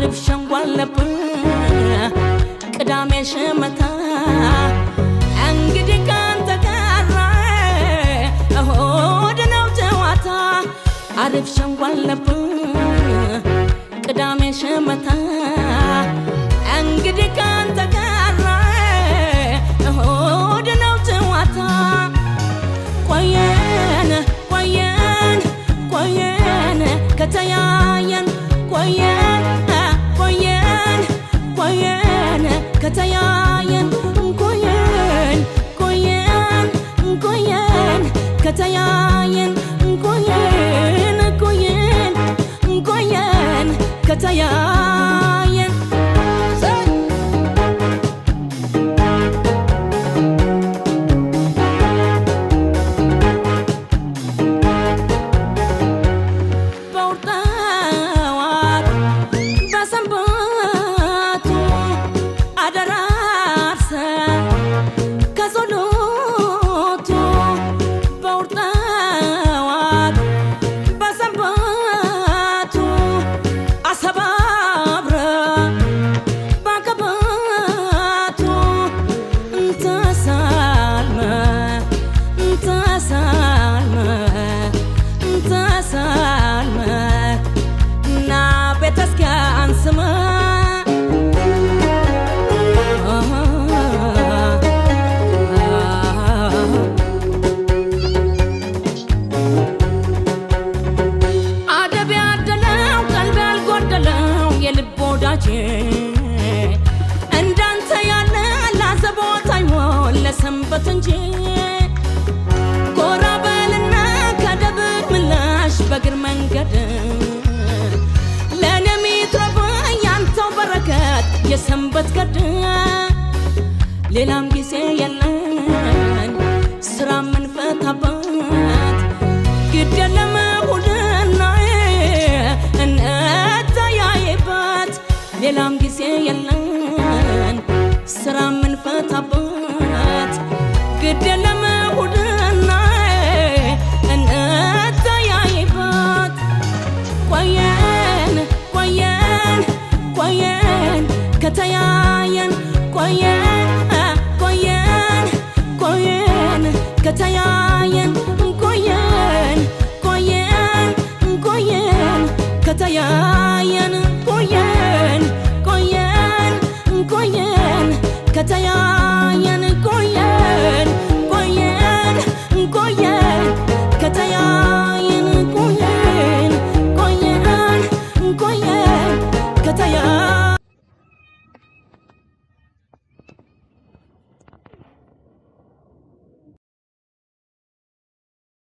عارف شنقلب قدامي شمتا انقدي كان تقرى هودنا وجواتا عارف شنقلب قدامي شمتا انقدي كان تقرى هودنا وجواتا قوين قوين قوين كتياين قوين قوين قوين كتياين قوين قوين قوين كتياين قوين قوين قوين كتياين እንዳንተ ያለ ላዘቦት አይሞል ለሰንበት እንጂ ኮራበልና ከደብር ምላሽ በግር መንገድ ለኔም ይትረፈኝ ያንተው በረከት የሰንበት ገድ ሌላም ጊዜ የለን ስራ ምንፈታበት ግድ የለም ሁልና እንተያይበት ሌላም ጊዜ የለን ስራ ምንፈታበት ግድ የለም ሁልና እንተያይበት ቆየን ቆየን ቆየን ከተያየን ቆየን ቆየን ቆየን ከተያየን ቆየን ቆየን ቆየን ከተያየን ቆየን ቆየን ቆየን ከተያየን